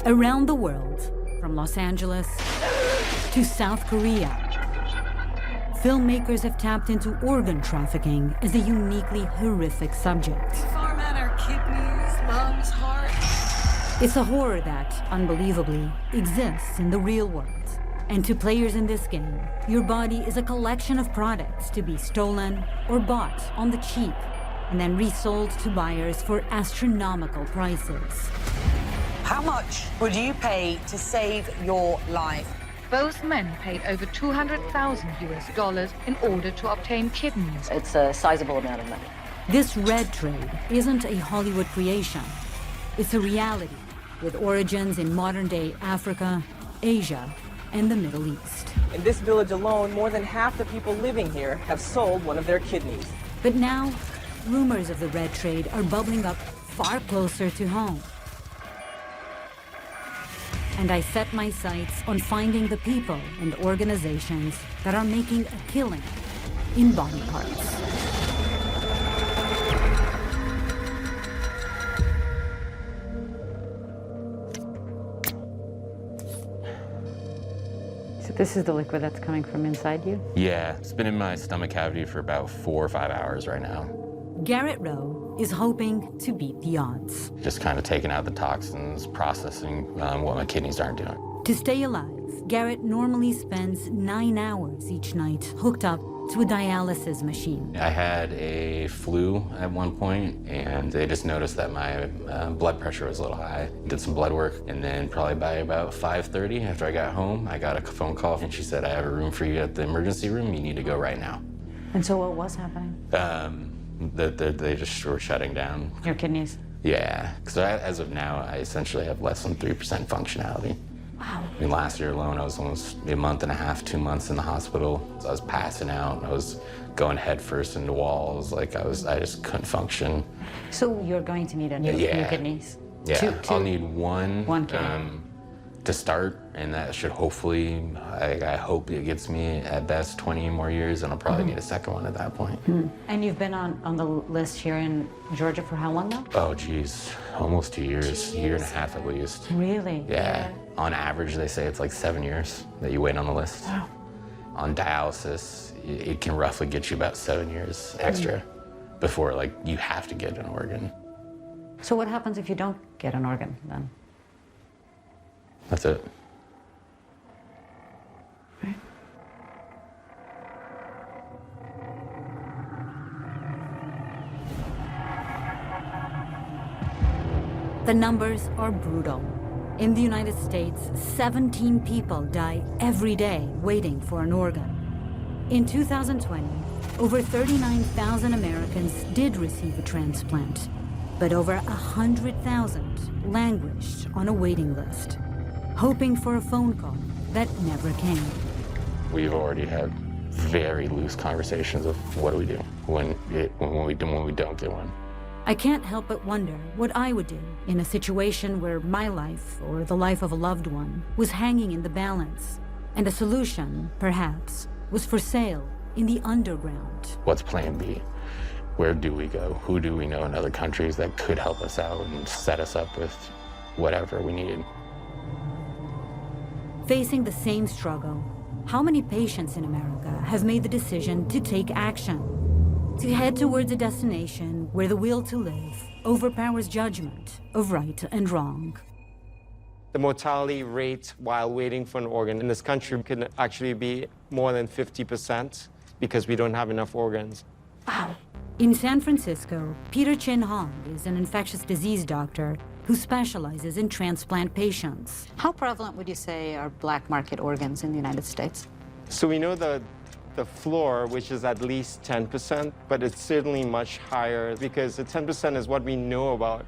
Around the world, from Los Angeles to South Korea, filmmakers have tapped into organ trafficking as a uniquely horrific subject. Farm out our kidneys, lungs, heart. It's a horror that, unbelievably, exists in the real world. And to players in this game, your body is a collection of products to be stolen or bought on the cheap, and then resold to buyers for astronomical prices. How much would you pay to save your life? Both men paid over $200,000 in order to obtain kidneys. It's a sizable amount of money. This red trade isn't a Hollywood creation. It's a reality with origins in modern-day Africa, Asia, and the Middle East. In this village alone, more than half the people living here have sold one of their kidneys. But now, rumors of the red trade are bubbling up far closer to home. And I set my sights on finding the people and organizations that are making a killing in body parts. So this is the liquid that's coming from inside you? Yeah, it's been in my stomach cavity for about 4 or 5 hours right now. Garrett Rowe is hoping to beat the odds. Just kind of taking out the toxins, processing what my kidneys aren't doing. To stay alive, Garrett normally spends 9 hours each night hooked up to a dialysis machine. I had a flu at one point, and they just noticed that my blood pressure was a little high. Did some blood work, and then probably by about 5:30 after I got home, I got a phone call, and she said, I have a room for you at the emergency room. You need to go right now. And so what was happening? They just were shutting down. Your kidneys? Yeah, because as of now, I essentially have less than 3% functionality. Wow. I mean, last year alone, I was almost a month and a half, 2 months in the hospital. So I was passing out. I was going headfirst into walls. Like I just couldn't function. So you're going to need a new kidneys? Yeah, I'll need one kidney. to start, and that should hopefully, I hope it gets me at best 20 more years, and I'll probably need a second one at that point. And you've been on the list here in Georgia for how long now? Oh, geez, almost 2 years, a year and a half at least. Really? Yeah. On average, they say it's like 7 years that you wait on the list. Wow. On dialysis, it can roughly get you about 7 years extra before, like, you have to get an organ. So what happens if you don't get an organ then? That's it. Right. The numbers are brutal. In the United States, 17 people die every day waiting for an organ. In 2020, over 39,000 Americans did receive a transplant, but over 100,000 languished on a waiting list, hoping for a phone call that never came. We've already had very loose conversations of what do we do when we don't get one. I can't help but wonder what I would do in a situation where my life or the life of a loved one was hanging in the balance, and a solution, perhaps, was for sale in the underground. What's plan B? Where do we go? Who do we know in other countries that could help us out and set us up with whatever we need? Facing the same struggle, how many patients in America have made the decision to take action? To head towards a destination where the will to live overpowers judgment of right and wrong. The mortality rate while waiting for an organ in this country can actually be more than 50% because we don't have enough organs. Wow. In San Francisco, Peter Chin Hong is an infectious disease doctor who specializes in transplant patients. How prevalent would you say are black market organs in the United States? So we know the floor, which is at least 10%, but it's certainly much higher because the 10% is what we know about.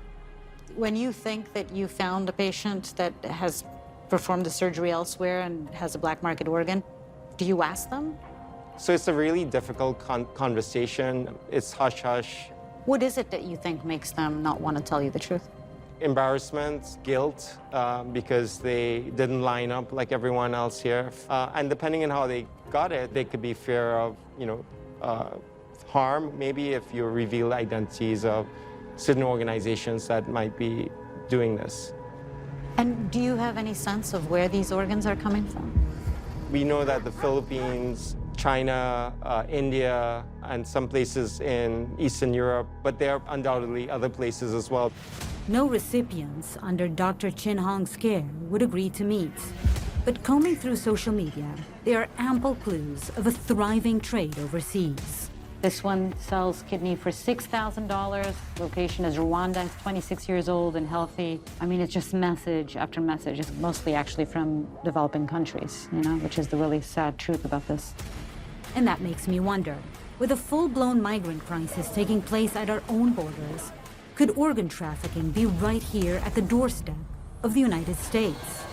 When you think that you found a patient that has performed the surgery elsewhere and has a black market organ, do you ask them? So it's a really difficult conversation. It's hush-hush. What is it that you think makes them not want to tell you the truth? Embarrassment, guilt, because they didn't line up like everyone else here. And depending on how they got it, they could be fear of, harm, maybe if you reveal identities of certain organizations that might be doing this. And do you have any sense of where these organs are coming from? We know that the Philippines, China, India, and some places in Eastern Europe, but there are undoubtedly other places as well. No recipients under Dr. Chin Hong's care would agree to meet. But combing through social media, there are ample clues of a thriving trade overseas. This one sells kidney for $6,000. Location is Rwanda, 26 years old and healthy. I mean, it's just message after message. It's mostly actually from developing countries, you know, which is the really sad truth about this. And that makes me wonder, with a full-blown migrant crisis taking place at our own borders, could organ trafficking be right here at the doorstep of the United States?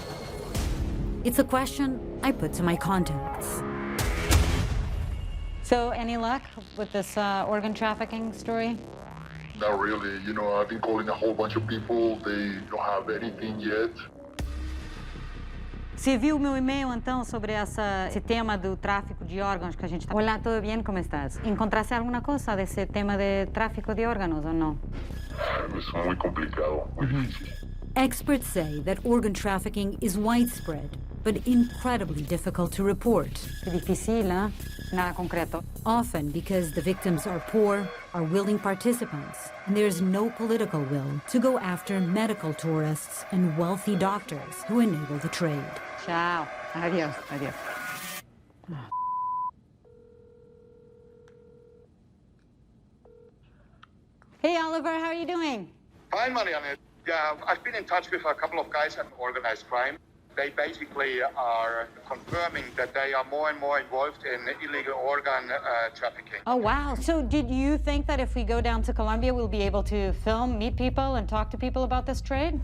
It's a question I put to my contacts. So, any luck with this organ trafficking story? Not really. You know, I've been calling a whole bunch of people. They don't have anything yet. Você viu o meu e-mail, então, sobre esse tema do tráfico de órgãos que a gente está... Olá, tudo bem? Como estás? Encontraste alguma coisa desse tema de tráfico de órgãos ou não? Es muy complicado, muy difícil. Experts say that organ trafficking is widespread, but incredibly difficult to report. Que difícil, ¿eh? Nada concreto. Often because the victims are poor, are willing participants, and there's no political will to go after medical tourists and wealthy doctors who enable the trade. Ciao. Adios. Adios. Hey, Oliver, how are you doing? Fine, Mariana. Yeah, I've been in touch with a couple of guys at organized crime. They basically are confirming that they are more and more involved in illegal organ trafficking. Oh, wow. So did you think that if we go down to Colombia, we'll be able to film, meet people, and talk to people about this trade?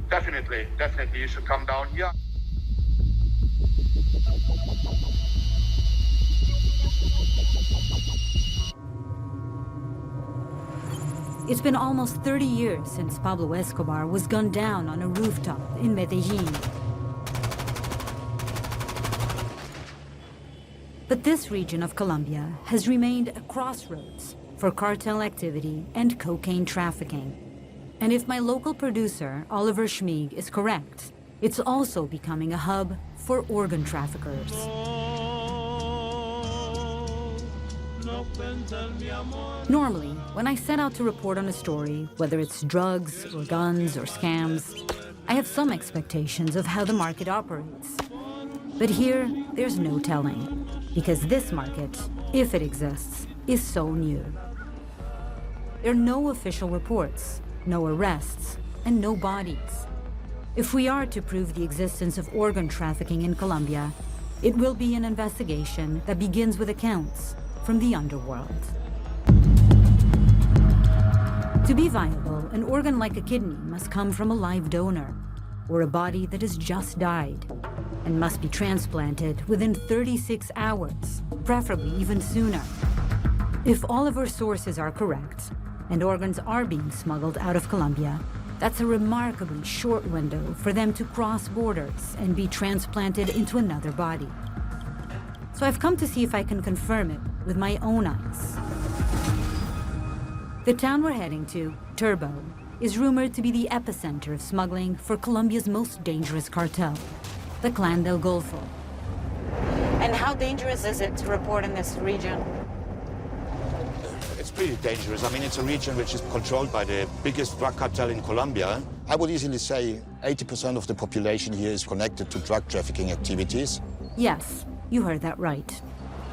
Definitely. You should come down here. It's been almost 30 years since Pablo Escobar was gunned down on a rooftop in Medellin. But this region of Colombia has remained a crossroads for cartel activity and cocaine trafficking. And if my local producer, Oliver Schmieg, is correct, it's also becoming a hub for organ traffickers. Normally, when I set out to report on a story, whether it's drugs or guns or scams, I have some expectations of how the market operates. But here, there's no telling, because this market, if it exists, is so new. There are no official reports, no arrests, and no bodies. If we are to prove the existence of organ trafficking in Colombia, it will be an investigation that begins with accounts from the underworld. To be viable, an organ like a kidney must come from a live donor, or a body that has just died, and must be transplanted within 36 hours, preferably even sooner. If all of our sources are correct, and organs are being smuggled out of Colombia, that's a remarkably short window for them to cross borders and be transplanted into another body. So I've come to see if I can confirm it with my own eyes. The town we're heading to, Turbo, is rumored to be the epicenter of smuggling for Colombia's most dangerous cartel, the Clan del Golfo. And how dangerous is it to report in this region? It's pretty dangerous. I mean, it's a region which is controlled by the biggest drug cartel in Colombia. I would easily say 80% of the population here is connected to drug trafficking activities. Yes, you heard that right.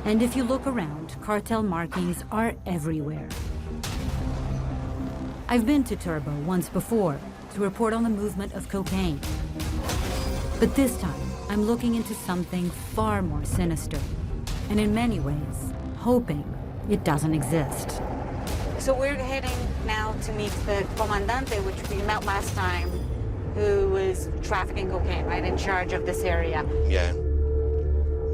And if you look around, cartel markings are everywhere. I've been to Turbo once before to report on the movement of cocaine. But this time, I'm looking into something far more sinister, and in many ways, hoping it doesn't exist. So we're heading now to meet the comandante, which we met last time, who was trafficking cocaine, right, in charge of this area. Yeah.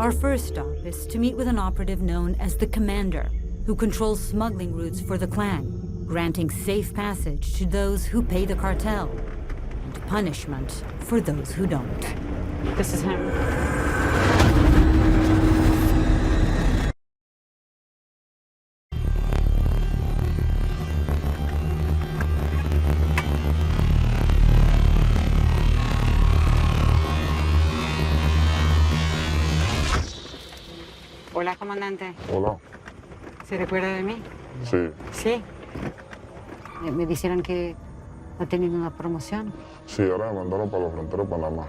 Our first stop is to meet with an operative known as the Commander, who controls smuggling routes for the clan, granting safe passage to those who pay the cartel, and punishment for those who don't. This is him. Hola, comandante. Hola. ¿Se recuerda de mí? Sí. Sí. Me dijeron que ha tenido una promoción. Sí, ahora me mandaron para la frontera de Panamá.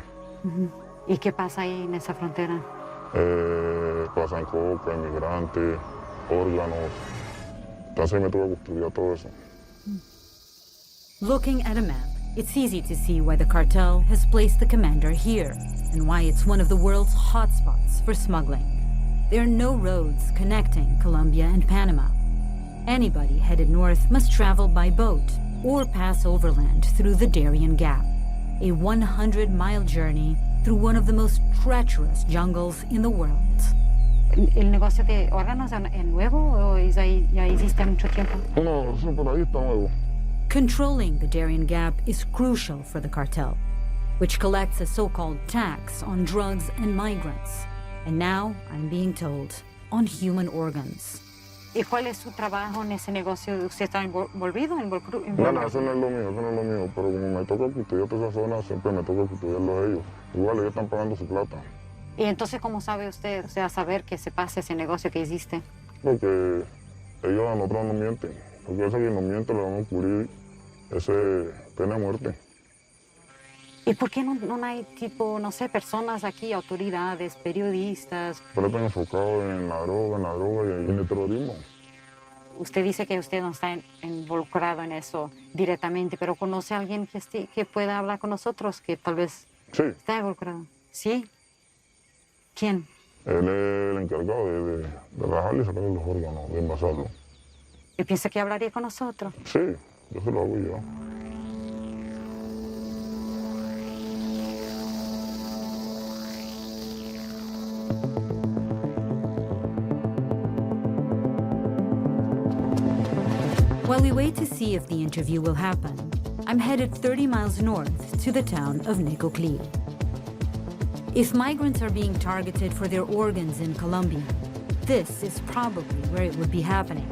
¿Y qué pasa ahí en esa frontera? Pasan coca, inmigrantes, órganos. Entonces me tuve que estudiar todo eso. Looking at a map, it's easy to see why the cartel has placed the commander here and why it's one of the world's hotspots for smuggling. There are no roads connecting Colombia and Panama. Anybody headed north must travel by boat or pass overland through the Darien Gap, a 100-mile journey through one of the most treacherous jungles in the world. ¿El negocio de órganos es nuevo o ya existe mucho tiempo? No, eso por ahí está nuevo. Controlling the Darien Gap is crucial for the cartel, which collects a so-called tax on drugs and migrants. And now, I'm being told, on human organs. ¿Y cuál es su trabajo en ese negocio? ¿Usted está envolvido? No, eso no es lo mío, pero como me toca custodiar toda esa zona, siempre me toca custodiarlo a ellos. Igual ellos están pagando su plata. ¿Y entonces cómo sabe usted, o sea, saber que se pasa ese negocio que existe? Porque ellos a nosotros no mienten. Porque ese que nos miente le van a cubrir ese pena de muerte. ¿Y por qué no hay, tipo, no sé, personas aquí, autoridades, periodistas? Pero están enfocados en la droga y en el terrorismo. Usted dice que usted no está involucrado en eso directamente, pero ¿conoce a alguien que pueda hablar con nosotros, que tal vez está involucrado? ¿Sí? ¿Quién? Él es el encargado de rajarle y sacarle los órganos, de envasarlo. ¿Y piensa que hablaría con nosotros? Sí, yo se lo hago yo. While we wait to see if the interview will happen, I'm headed 30 miles north to the town of Necoclí. If migrants are being targeted for their organs in Colombia, this is probably where it would be happening.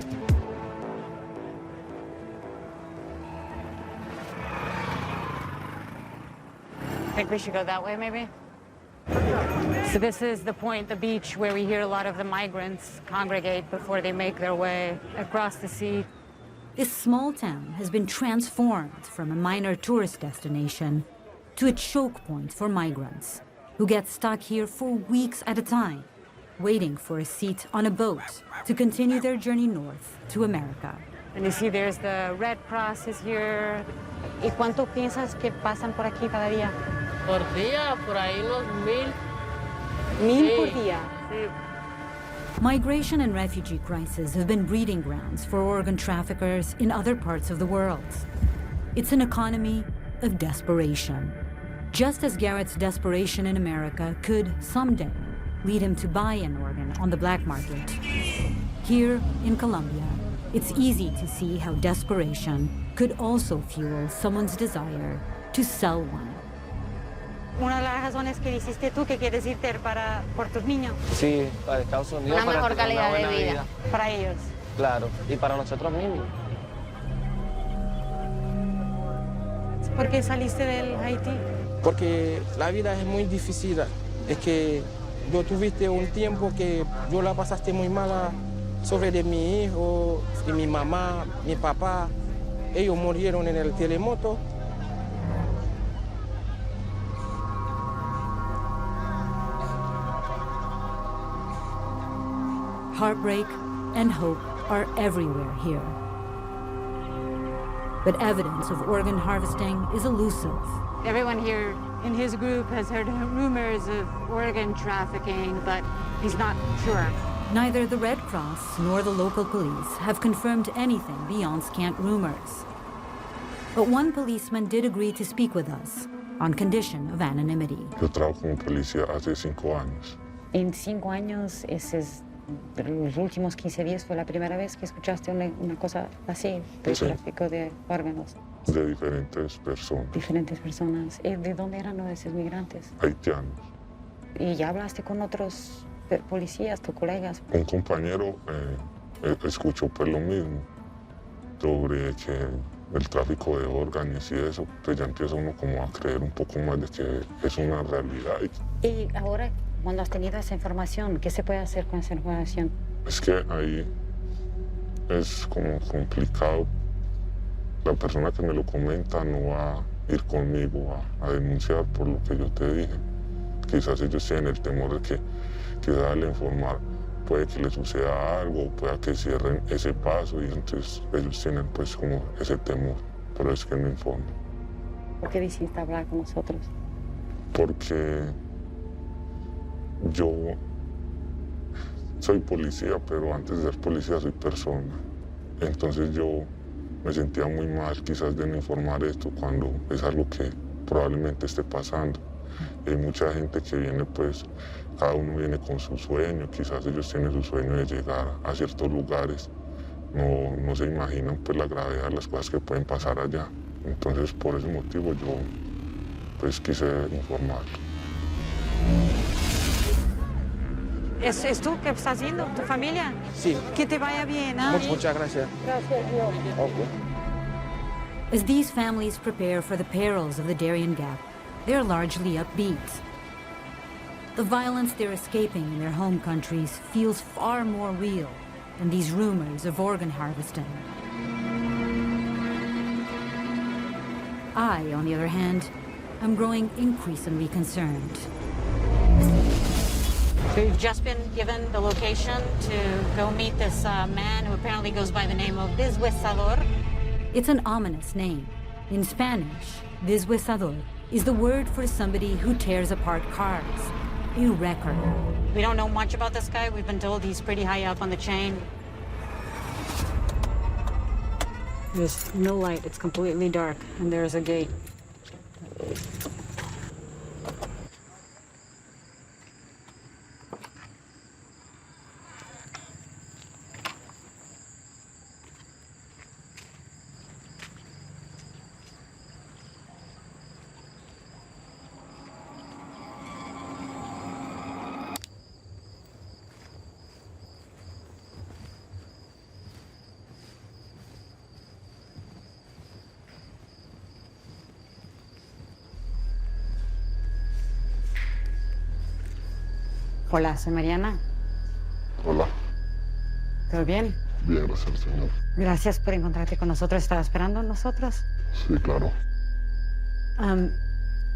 I think we should go that way, maybe? So this is the point, the beach, where we hear a lot of the migrants congregate before they make their way across the sea. This small town has been transformed from a minor tourist destination to a choke point for migrants who get stuck here for weeks at a time, waiting for a seat on a boat to continue their journey north to America. And you see there's the Red Cross is here. ¿Y cuánto piensas que pasan por aquí cada día? Por día, por ahí unos 1,000. ¿1,000 por día? Sí. Migration and refugee crises have been breeding grounds for organ traffickers in other parts of the world. It's an economy of desperation. Just as Garrett's desperation in America could someday lead him to buy an organ on the black market, here in Colombia, it's easy to see how desperation could also fuel someone's desire to sell one. Una de las razones que dijiste tú que quieres irte por tus niños. Sí, para Estados Unidos. Una mejor tener calidad una de vida. vida. Para ellos. Claro, y para nosotros mismos. ¿Por qué saliste del Haití? Porque la vida es muy difícil. Es que yo tuviste un tiempo que yo la pasaste muy mala sobre de mi hijo, y mi mamá, mi papá. Ellos murieron en el terremoto. Heartbreak and hope are everywhere here. But evidence of organ harvesting is elusive. Everyone here in his group has heard rumors of organ trafficking, but he's not sure. Neither the Red Cross nor the local police have confirmed anything beyond scant rumors. But one policeman did agree to speak with us on condition of anonymity. Yo trabajo como policía hace 5 años. En 5 años, los últimos 15 días fue la primera vez que escuchaste una cosa así, del tráfico de órganos. De diferentes personas. Diferentes personas. ¿De dónde eran esos migrantes? Haitianos. ¿Y ya hablaste con otros policías, tus colegas? Un compañero escuchó pues lo mismo, sobre que el tráfico de órganos y eso, pues ya empieza uno como a creer un poco más de que es una realidad. Y ahora Cuando has tenido esa información, ¿qué se puede hacer con esa información? Es que ahí es como complicado. La persona que me lo comenta no va a ir conmigo a denunciar por lo que yo te dije. Quizás ellos tienen el temor de que quizás al informar puede que les suceda algo, pueda que cierren ese paso y entonces ellos tienen pues como ese temor. Por eso es que no informo. ¿Por qué decidiste hablar con nosotros? Porque yo soy policía, pero antes de ser policía soy persona. Entonces yo me sentía muy mal quizás de no informar esto cuando es algo que probablemente esté pasando. Hay mucha gente que viene pues, cada uno viene con su sueño, quizás ellos tienen su sueño de llegar a ciertos lugares. No se imaginan pues la gravedad de las cosas que pueden pasar allá. Entonces por ese motivo yo pues quise informar. ¿Es tú que estás yendo, tu familia? Sí. Que te vaya bien, ¿ah? Muchas gracias. Gracias, Dios. As these families prepare for the perils of the Darien Gap, they're largely upbeat. The violence they're escaping in their home countries feels far more real than these rumors of organ harvesting. I, on the other hand, am growing increasingly concerned. So you've just been given the location to go meet this man who apparently goes by the name of Deshuesador. It's an ominous name. In Spanish, deshuesador is the word for somebody who tears apart cars, a wrecker. We don't know much about this guy. We've been told he's pretty high up on the chain. There's no light. It's completely dark, and there's a gate. Hola, soy Mariana. Hola. ¿Todo bien? Bien, gracias, señor. Gracias por encontrarte con nosotros. ¿Estaba esperando a nosotros? Sí, claro.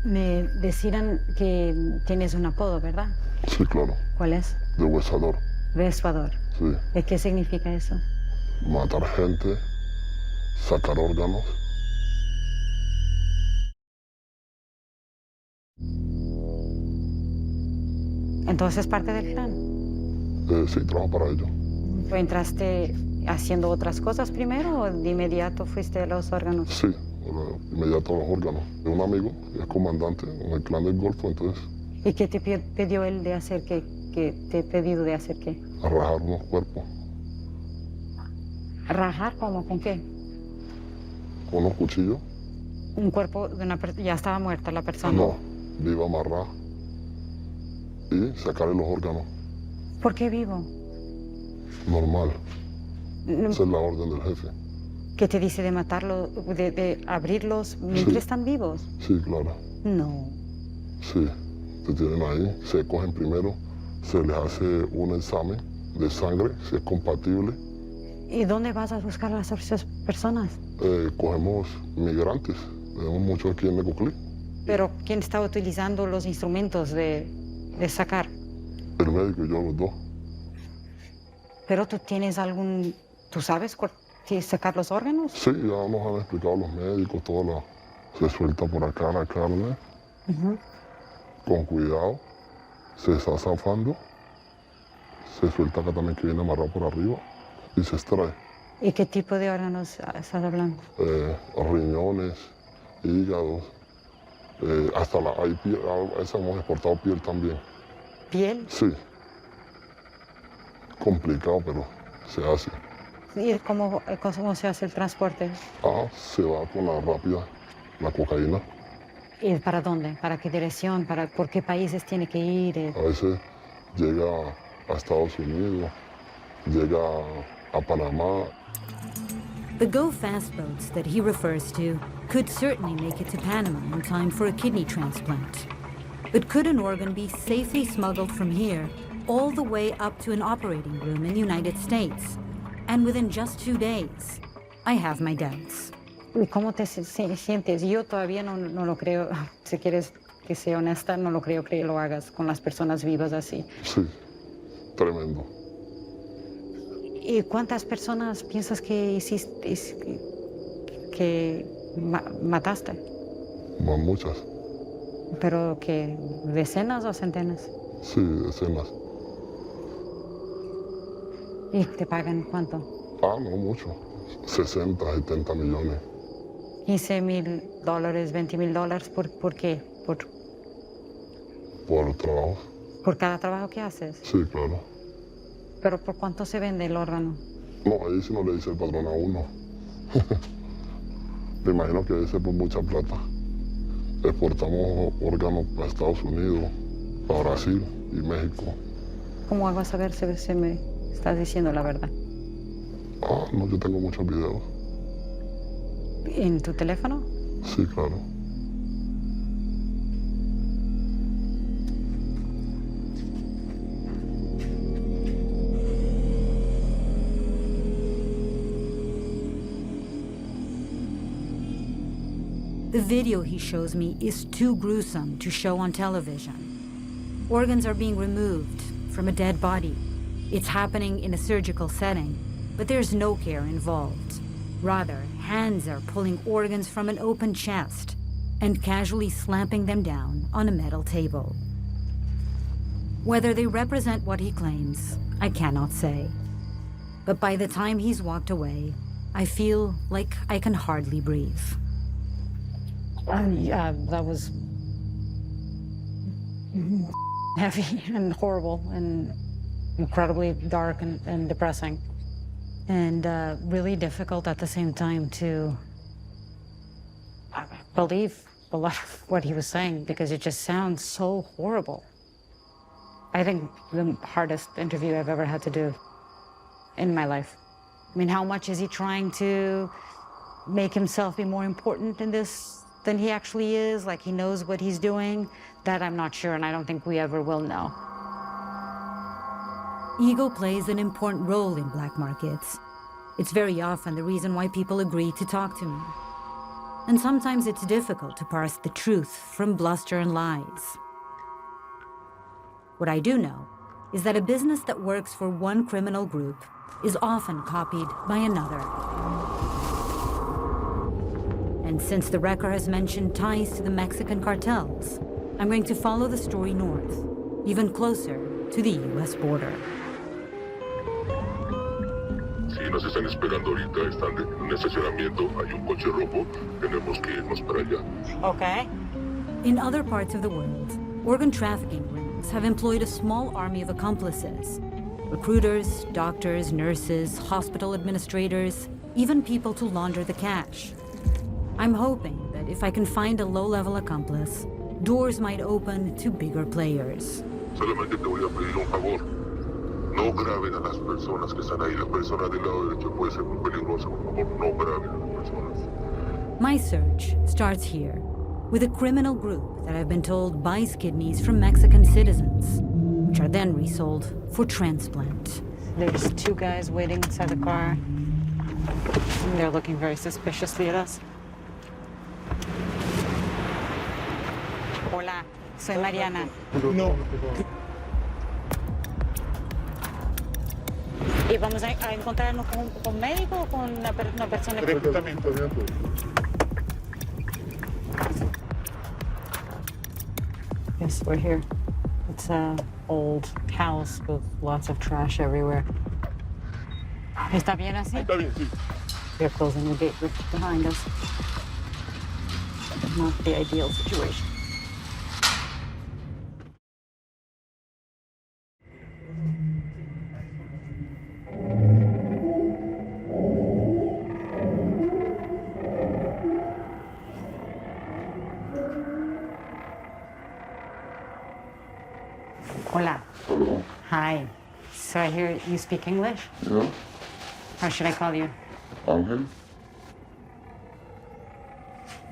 Me decían que tienes un apodo, ¿verdad? Sí, claro. ¿Cuál es? Deshuesador. Deshuesador. Sí. ¿Y qué significa eso? Matar gente, sacar órganos. Entonces, ¿es parte del plan? Sí, trabajo para ello. ¿Tú entraste haciendo otras cosas primero o de inmediato fuiste a los órganos? Sí, inmediato a los órganos. De un amigo, es comandante en el clan del Golfo, entonces... ¿Y qué te pidió él de hacer qué? ¿Qué te he pedido de hacer qué? A rajar unos cuerpos. ¿Rajar cómo? ¿Con qué? Con unos cuchillos. ¿Un cuerpo de una persona? ¿Ya estaba muerta la persona? No, viva amarrada. Y sacarle los órganos. ¿Por qué vivo? Normal. Esa es la orden del jefe. ¿Qué te dice de matarlo, de abrirlos mientras están vivos? Sí, claro. No. Sí, te tienen ahí, se cogen primero, se les hace un examen de sangre, si es compatible. ¿Y dónde vas a buscar a esas personas? Cogemos migrantes, tenemos muchos aquí en Necoclí. ¿Pero quién está utilizando los instrumentos de sacar? El médico y yo, los dos. ¿Pero tú tienes algún... ¿Tú sabes sacar los órganos? Sí, ya nos han explicado los médicos, se suelta por acá la carne, con cuidado, se está zafando, se suelta acá también que viene amarrado por arriba y se extrae. ¿Y qué tipo de órganos estás hablando? Riñones, hígados, hasta hay piel, a veces hemos exportado piel también. ¿Piel? Sí. Complicado, pero se hace. ¿Y cómo se hace el transporte? Se va con la rápida, la cocaína. ¿Y para dónde? ¿Para qué dirección? ¿Por qué países tiene que ir? A veces llega a Estados Unidos, llega a Panamá. The go-fast boats that he refers to could certainly make it to Panama in time for a kidney transplant. But could an organ be safely smuggled from here all the way up to an operating room in the United States? And within just 2 days, I have my doubts. ¿Y cómo te sientes? Yo todavía no lo creo. Si quieres que sea honesta, no lo creo que lo hagas con las personas vivas así. Sí, tremendo. ¿Y cuántas personas piensas que hiciste, que mataste? Muchas. ¿Pero que decenas o centenas? Sí, decenas. ¿Y te pagan cuánto? No mucho. 60, 70 millones. $15,000, $20,000, ¿por qué? Por trabajo. ¿Por cada trabajo que haces? Sí, claro. ¿Pero por cuánto se vende el órgano? No, ahí sí no le dice el patrón a uno. Me imagino que debe ser por mucha plata. Exportamos órganos a Estados Unidos, a Brasil y México. ¿Cómo hago a saber si me estás diciendo la verdad? No, yo tengo muchos videos. ¿En tu teléfono? Sí, claro. The video he shows me is too gruesome to show on television. Organs are being removed from a dead body. It's happening in a surgical setting, but there's no care involved. Rather, hands are pulling organs from an open chest and casually slapping them down on a metal table. Whether they represent what he claims, I cannot say. But by the time he's walked away, I feel like I can hardly breathe. Yeah, that was heavy and horrible and incredibly dark and depressing. And really difficult at the same time to believe a lot of what he was saying because it just sounds so horrible. I think the hardest interview I've ever had to do in my life. I mean, how much is he trying to make himself be more important in this than he actually is? Like he knows what he's doing? That I'm not sure, and I don't think we ever will know. Ego plays an important role in black markets. It's very often the reason why people agree to talk to me. And sometimes it's difficult to parse the truth from bluster and lies. What I do know is that a business that works for one criminal group is often copied by another. And since the record has mentioned ties to the Mexican cartels, I'm going to follow the story north, even closer to the US border. Sí, nos están esperando ahorita, están en un estacionamiento, hay un coche rojo, tenemos que irnos para allá. Okay. In other parts of the world, organ trafficking rings have employed a small army of accomplices. Recruiters, doctors, nurses, hospital administrators, even people to launder the cash. I'm hoping that if I can find a low-level accomplice, doors might open to bigger players. Solamente te voy a pedir un favor. No graben a las personas que están ahí. La persona del lado derecho puede ser muy peligrosa. Por favor, no graben a las personas. My search starts here, with a criminal group that I've been told buys kidneys from Mexican citizens, which are then resold for transplant. There's two guys waiting inside the car. And they're looking very suspiciously at us. Hola, soy Mariana. No. ¿Y vamos a encontrarnos con un médico o con una persona? Reclutamiento. Yes, we're here. It's an old house with lots of trash everywhere. ¿Está bien así? Está bien, sí. They're closing the gate behind us. Not the ideal situation. Hola. Hello. Hi. So I hear you speak English? Yeah. How should I call you? Ángel.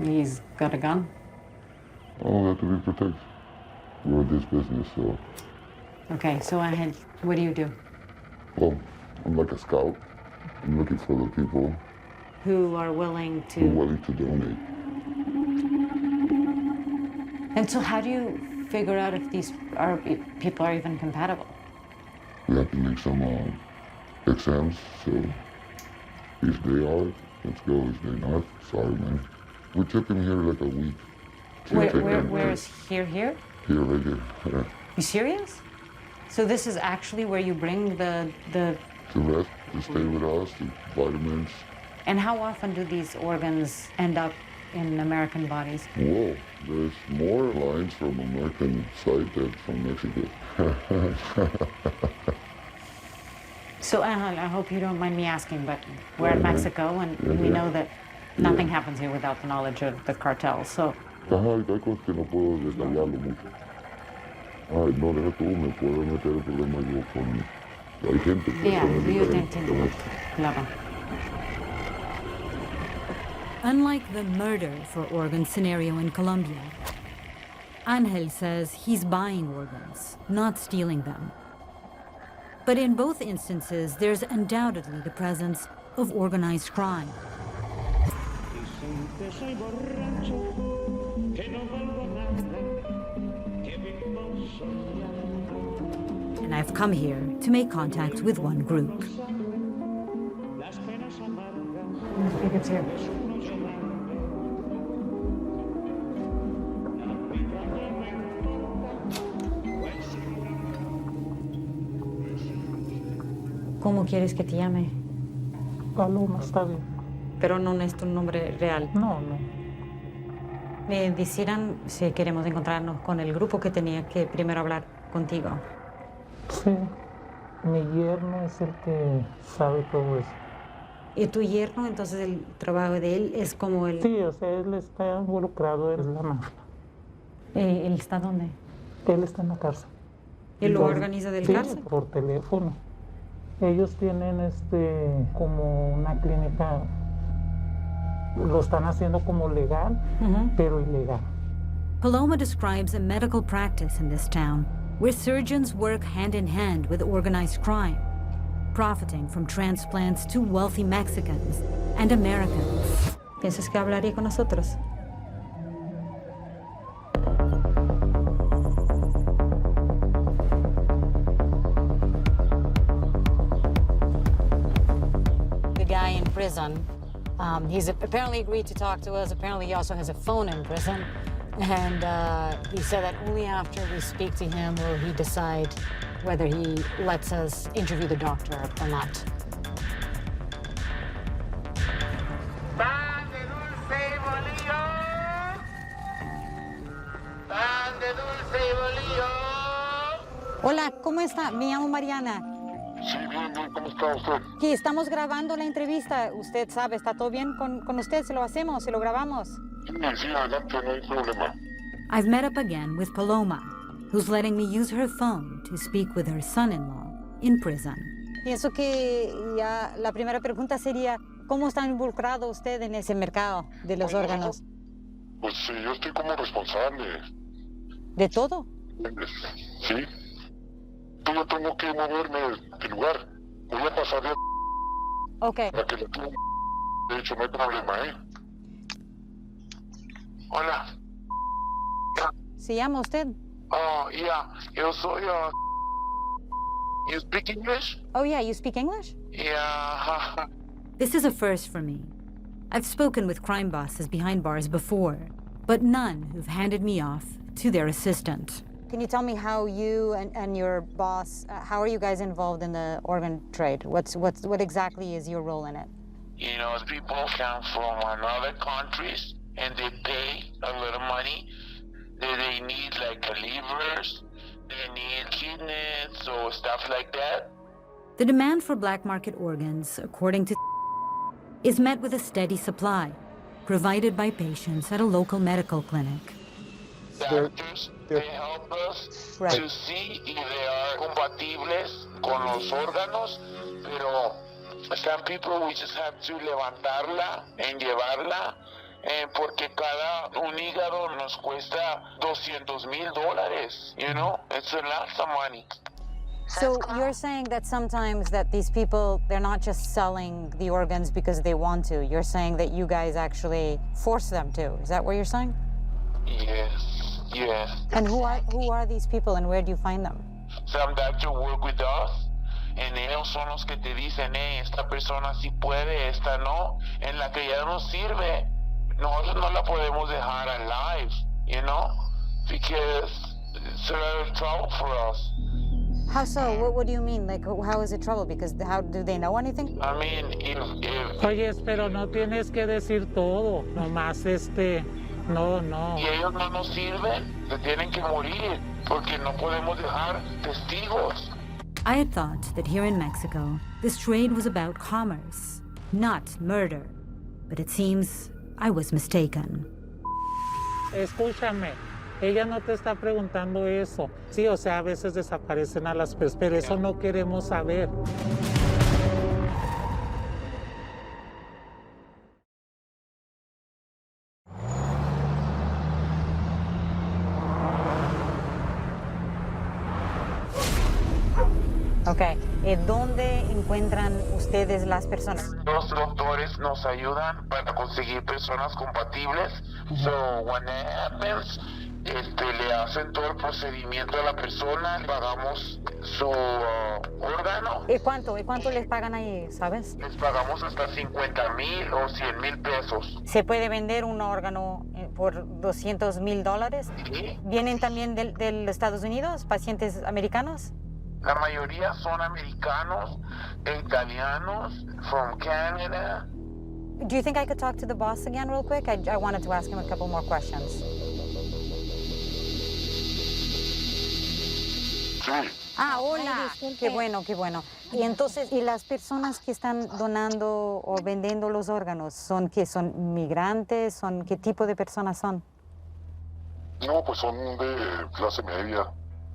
He's got a gun? Oh, that to be protected. we're in this business, so. Okay, so Angel, what do you do? Well, I'm like a scout. I'm looking for the people Who are willing who are to... willing to donate. And so how do you figure out if these people are even compatible? We have to make some exams, so if they are, let's go. If they're not, sorry, man. We took him here like a week. Where is here? Here, right here. Yeah. You serious? So this is actually where you bring the... To rest, to stay with us, to vitamins. And how often do these organs end up in American bodies? Whoa, there's more lines from American side than from Mexico. So Angel, I hope you don't mind me asking, but we're in Mexico, and we know that nothing happens here without the knowledge of the cartels, so... Ajá, hay cosas que no puedo detallarlo mucho. Ay, no, deja tú, me puedo meter en problemas yo con... Hay gente que... Yeah, yo te entiendo. Claro. Unlike the murder for organs scenario in Colombia, Angel says he's buying organs, not stealing them. But in both instances, there's undoubtedly the presence of organized crime. And I've come here to make contact with one group. I think it's here. ¿Cómo quieres que te llame? Paloma, está bien. Pero no es tu nombre real. No, no. Me decían si queremos encontrarnos con el grupo que tenía que primero hablar contigo. Sí, mi yerno es el que sabe todo eso. ¿Y tu yerno, entonces el trabajo de él es como el...? Sí, o sea, él está involucrado en la mafia. ¿Él está dónde? Él está en la cárcel. ¿Él lo organiza del cárcel? Sí, por teléfono. Ellos tienen como una clínica, lo están haciendo como legal, pero ilegal. Paloma describes a medical practice in this town where surgeons work hand in hand with organized crime, profiting from transplants to wealthy Mexicans and Americans. ¿Piensas que hablaría con nosotros? The guy in prison, he's apparently agreed to talk to us. Apparently he also has a phone in prison. And he said that only after we speak to him will he decide whether he lets us interview the doctor or not. Pan de dulce y bolillo. Pan de dulce y bolillo. Hola, ¿cómo está? Me llamo Mariana. Sí, bien, ¿cómo está usted? Que estamos grabando la entrevista. Usted sabe, ¿está todo bien con usted? ¿Se lo hacemos? ¿Se lo grabamos? Sí, adelante, no hay problema. I've met up again with Paloma, who's letting me use her phone to speak with her son-in-law in prison. Pienso que ya la primera pregunta sería, ¿cómo está involucrado usted en ese mercado de los órganos? Pues sí, yo estoy como responsable. ¿De todo? Sí. Yo tengo que moverme de lugar. Voy a pasar de... Ok. Para que le ponga... De hecho, no hay problema, ¿eh? Hola. ¿Se llama usted? Oh, yeah. Yo soy... You speak English? Oh, yeah. You speak English? Yeah. This is a first for me. I've spoken with crime bosses behind bars before, but none who've handed me off to their assistant. Can you tell me how you and your boss, how are you guys involved in the organ trade? What exactly is your role in it? You know, people come from other countries and they pay a lot of money. They need like livers, they need kidneys or stuff like that. The demand for black market organs, according to is met with a steady supply, provided by patients at a local medical clinic. Doctors, they help us to see if they are compatibles con los órganos, pero some people we just have to levantarla and llevarla porque un hígado nos cuesta $200,000, you know? It's a lot of money. So you're saying that sometimes that these people, they're not just selling the organs because they want to. You're saying that you guys actually force them to. Is that what you're saying? Yes, yes. And who are these people and where do you find them? Some doctors work with us, and ellos son los que te dicen, esta persona sí puede, esta no. En la que ya no sirve, nosotros no la podemos dejar alive, you know? Because it's a lot of trouble for us. How so? What do you mean? Like, how is it trouble? Because how do they know anything? I mean, if... Oyes, pero no tienes que decir todo, nomás no. Y ellos no nos sirven, se tienen que morir, porque no podemos dejar testigos. I had thought that here in Mexico, this trade was about commerce, not murder. But it seems I was mistaken. Escúchame, ella no te está preguntando eso. Sí, o sea, a veces desaparecen a las personas, pero eso no queremos saber. Ok, ¿dónde encuentran ustedes las personas? Los doctores nos ayudan para conseguir personas compatibles. So, when that happens, le hacen todo el procedimiento a la persona, le pagamos su órgano. ¿Y cuánto les pagan ahí, sabes? Les pagamos hasta 50,000 o 100,000 pesos. ¿Se puede vender un órgano por $200,000? Sí. ¿Vienen también de los Estados Unidos, pacientes americanos? La mayoría son americanos, italianos, from Canada. Do you think I could talk to the boss again real quick? I wanted to ask him a couple more questions. Sí. Ah, hola. Qué bueno. Y entonces, ¿y las personas que están donando o vendiendo los órganos, son migrantes? ¿Qué tipo de personas son? No, pues son de clase media.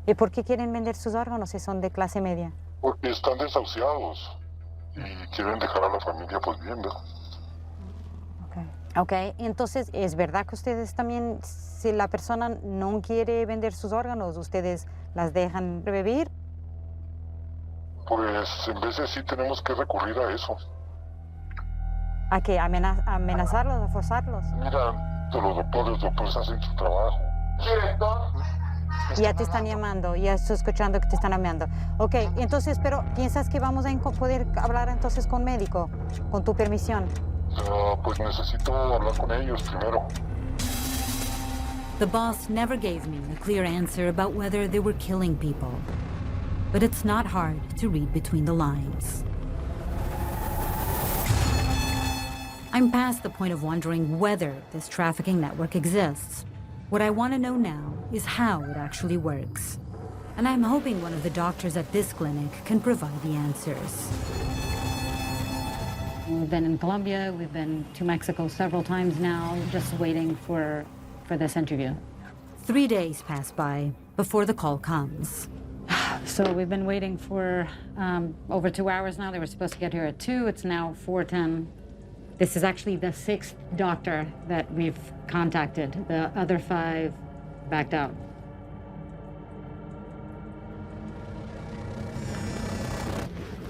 ¿Y por qué quieren vender sus órganos si son de clase media? Porque están desahuciados y quieren dejar a la familia pues bien, ¿no? Ok, entonces, ¿es verdad que ustedes también, si la persona no quiere vender sus órganos, ustedes las dejan revivir? Pues en veces sí tenemos que recurrir a eso. ¿A qué? ¿Amenazarlos o forzarlos? Mira, los doctores hacen su trabajo. Ya te están llamando, ya estoy escuchando que te están llamando. Ok, entonces, pero ¿piensas que vamos a poder hablar entonces con médico, con tu permisión? Pues necesito hablar con ellos primero. The boss never gave me a clear answer about whether they were killing people. But it's not hard to read between the lines. I'm past the point of wondering whether this trafficking network exists. What I want to know now is how it actually works. And I'm hoping one of the doctors at this clinic can provide the answers. We've been in Colombia, we've been to Mexico several times now, just waiting for this interview. 3 days pass by before the call comes. So we've been waiting for over 2 hours now. They were supposed to get here at 2. It's now 4:10. This is actually the 6th doctor that we've contacted. The other 5 backed out.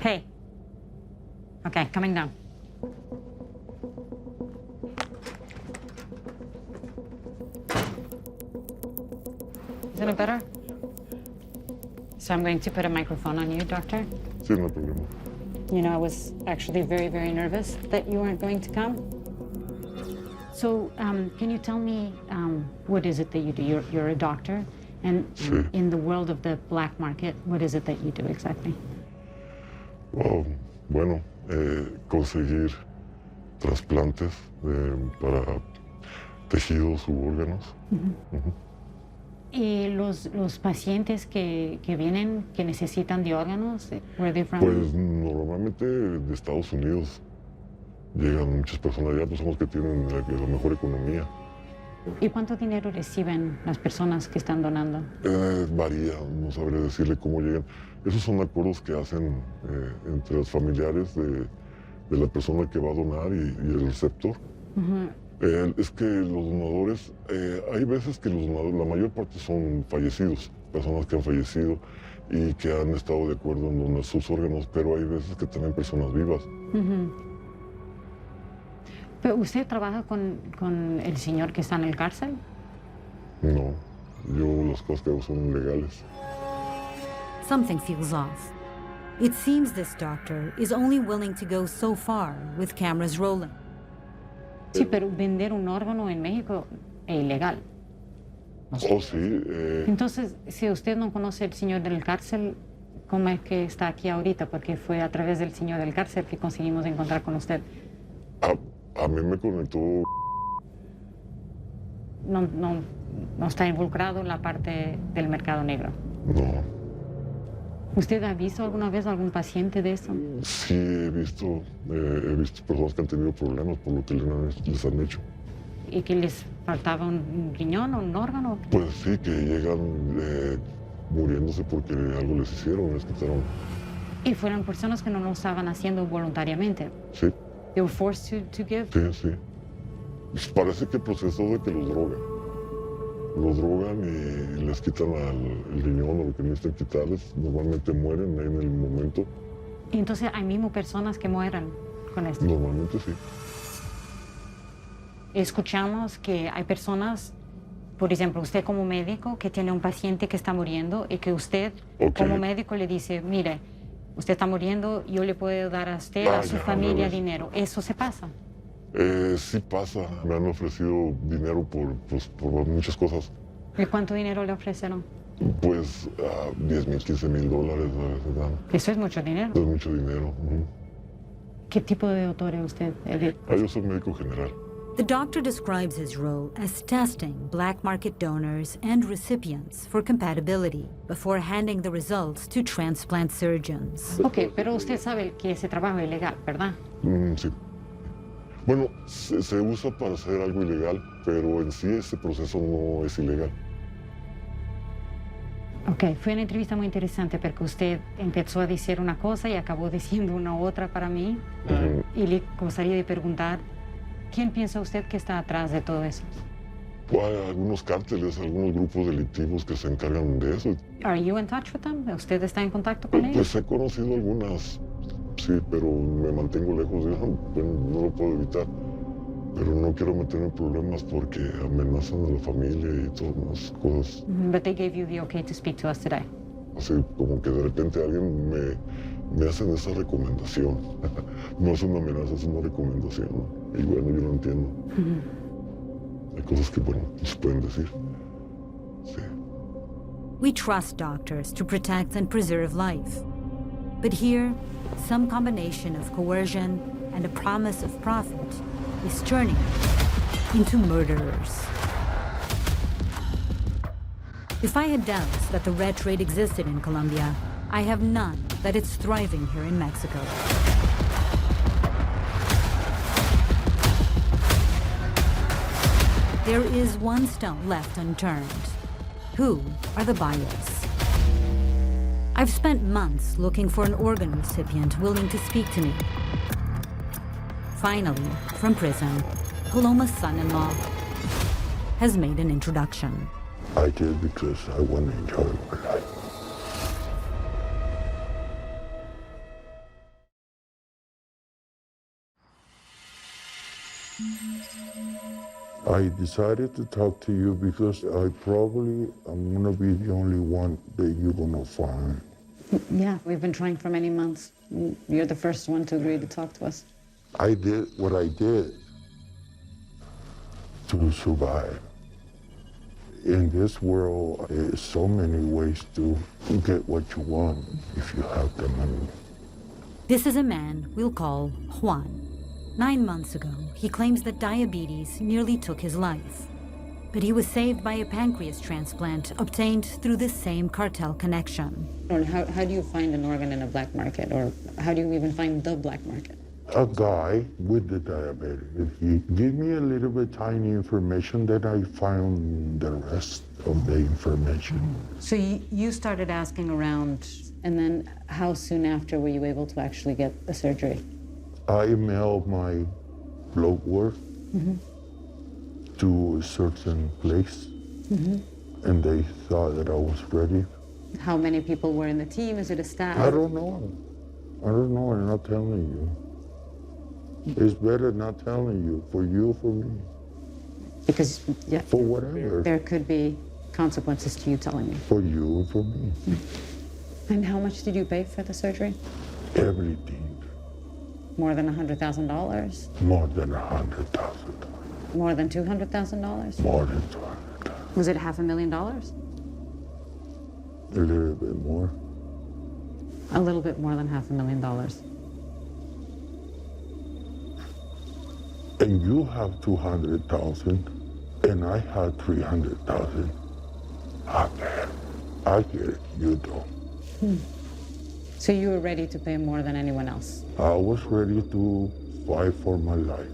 Hey. Okay, coming down. Is it better? So I'm going to put a microphone on you, doctor. Sí, no hay problema. You know, I was actually very, very nervous that you weren't going to come. So, can you tell me what is it that you do? You're a doctor, and sí. In the world of the black market, what is it that you do exactly? Bueno, conseguir trasplantes para tejidos u órganos. ¿Y los pacientes que vienen, que necesitan de órganos, where are they from? Pues normalmente de Estados Unidos llegan muchas personas allá, pues son los que tienen la mejor economía. ¿Y cuánto dinero reciben las personas que están donando? Varía, no sabré decirle cómo llegan. Esos son acuerdos que hacen entre los familiares de la persona que va a donar y el receptor. Es que los donadores, hay veces que los donadores, la mayor parte son fallecidos, personas que han fallecido y que han estado de acuerdo en donar sus órganos, pero hay veces que también personas vivas. ¿Pero usted trabaja con el señor que está en el cárcel? No, yo las cosas que hago son legales. Something feels off. It seems this doctor is only willing to go so far with cameras rolling. Sí, pero vender un órgano en México es ilegal. Oh, sí. Entonces, si usted no conoce al señor del cárcel, ¿cómo es que está aquí ahorita? Porque fue a través del señor del cárcel que conseguimos encontrar con usted. A mí me conectó. No está involucrado en la parte del mercado negro. No. ¿Usted ha visto alguna vez algún paciente de eso? Sí, he visto personas que han tenido problemas por lo que les han hecho. ¿Y que les faltaba un riñón o un órgano? Pues sí, que llegan muriéndose porque algo les hicieron, les quitaron. ¿Y fueron personas que no lo estaban haciendo voluntariamente? Sí. They were forced to give? Sí, sí. Pues parece que el proceso de que los drogan. Los drogan y les quitan el riñón o lo que necesitan quitarles. Normalmente mueren ahí en el momento. ¿Y entonces hay mismo personas que mueran con esto? Normalmente sí. Escuchamos que hay personas, por ejemplo, usted como médico que tiene un paciente que está muriendo y que usted como médico le dice, mire, usted está muriendo, yo le puedo dar a usted, a su familia dinero. ¿Eso se pasa? Sí pasa. Me han ofrecido dinero por muchas cosas. ¿Y cuánto dinero le ofrecieron? Pues $10,000, $15,000 a veces dan. ¿Eso es mucho dinero? Es mucho dinero. ¿Qué tipo de doctor es usted? Yo soy médico general. The doctor describes his role as testing black market donors and recipients for compatibility before handing the results to transplant surgeons. Ok, pero usted sabe que ese trabajo es ilegal, ¿verdad? Sí. Bueno, se usa para hacer algo ilegal, pero en sí ese proceso no es ilegal. Ok, fue una entrevista muy interesante porque usted empezó a decir una cosa y acabó diciendo una otra para mí. Y le gustaría de preguntar, ¿quién piensa usted que está atrás de todo eso? Hay algunos cárteles, algunos grupos delictivos que se encargan de eso. Are you in touch with them? ¿Usted está en contacto con ellos? Pues he conocido algunas, sí, pero me mantengo lejos de eso, no lo puedo evitar. Pero no quiero meterme en problemas porque amenazan a la familia y todas las cosas. But they gave you the okay to speak to us today. Así como que de repente alguien me hacen esa recomendación. No es una amenaza, es una recomendación. Y bueno, yo lo entiendo. Hay cosas que, bueno, no se pueden decir. Sí. We trust doctors to protect and preserve life. But here, some combination of coercion and a promise of profit is turning into murderers. If I had doubts that the red trade existed in Colombia, I have none that it's thriving here in Mexico. There is one stone left unturned. Who are the buyers? I've spent months looking for an organ recipient willing to speak to me. Finally, from prison, Paloma's son-in-law has made an introduction. I did because I want to enjoy my life. I decided to talk to you because I probably am going to be the only one that you're going to find. Yeah, we've been trying for many months. You're the first one to agree to talk to us. I did what I did to survive. In this world, there's so many ways to get what you want if you have the money. This is a man we'll call Juan. 9 months ago, he claims that diabetes nearly took his life. But he was saved by a pancreas transplant obtained through this same cartel connection. How do you find an organ in a black market? Or how do you even find the black market? A guy with the diabetes, he gave me a little bit tiny information that I found the rest of the information. So you started asking around, and then how soon after were you able to actually get the surgery? I mailed my blood work to a certain place, and they thought that I was ready. How many people were in the team? Is it a staff? I don't know. I'm not telling you. It's better not telling you, for me. Because, yeah, for whatever. There could be consequences to you telling me. For you and for me. And how much did you pay for the surgery? Everything. More than $100,000? More than $100,000. More than $200,000? More than $200,000. Was it $500,000? A little bit more. A little bit more than $500,000. And you have 200,000, and I had 300,000. I get it, you don't. So you were ready to pay more than anyone else? I was ready to fight for my life.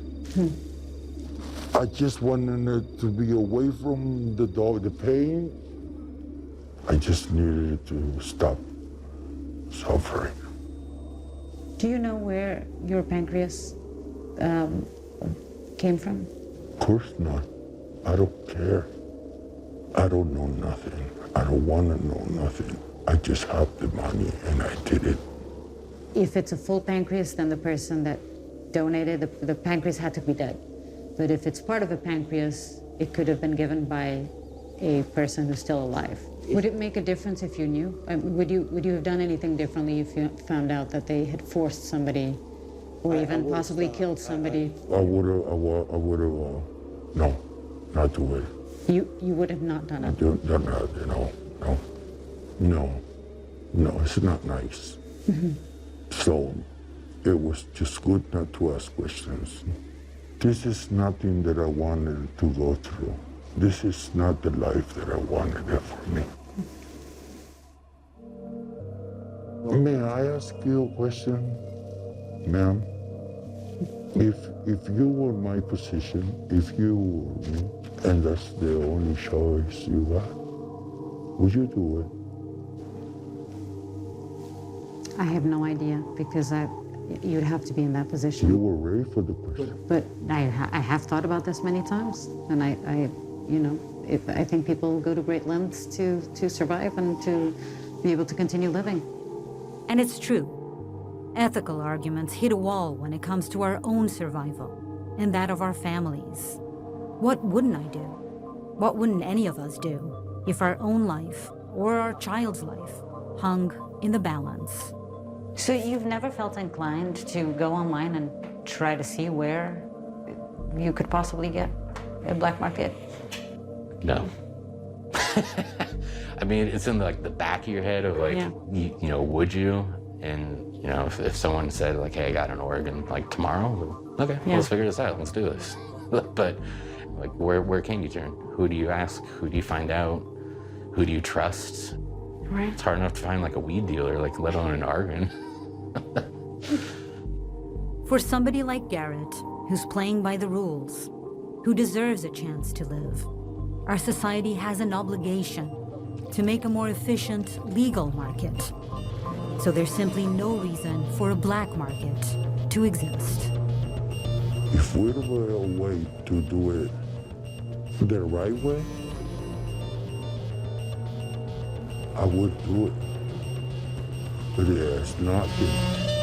I just wanted to be away from the pain. I just needed to stop suffering. Do you know where your pancreas came from? Of course not. I don't care. I don't know nothing. I don't want to know nothing. I just have the money and I did it. If it's a full pancreas, then the person that donated, the pancreas had to be dead. But if it's part of a pancreas, it could have been given by a person who's still alive. Would it make a difference if you knew? Would you have done anything differently if you found out that they had forced somebody or even possibly killed somebody? I would have, no, not do it. You would have not done it? No, it's not nice. So it was just good not to ask questions. This is nothing that I wanted to go through. This is not the life that I wanted for me. May I ask you a question, ma'am? If you were my position, if you were me, and that's the only choice you got, would you do it? I have no idea, because you'd have to be in that position. You were ready for the question. But I have thought about this many times, and I think people go to great lengths to survive and to be able to continue living. And it's true. Ethical arguments hit a wall when it comes to our own survival and that of our families. What wouldn't I do? What wouldn't any of us do if our own life or our child's life hung in the balance? So you've never felt inclined to go online and try to see where you could possibly get a black market? No. I mean, it's in like the back of your head of like, you know, would you? And you know, if someone said like, hey, I got an organ like tomorrow, okay, let's figure this out. Let's do this. But like, where can you turn? Who do you ask? Who do you find out? Who do you trust? Right. It's hard enough to find like a weed dealer, like let alone an organ. For somebody like Garrett, who's playing by the rules, who deserves a chance to live, our society has an obligation to make a more efficient legal market. So there's simply no reason for a black market to exist. If there were a way to do it the right way, I would do it. But it has not been.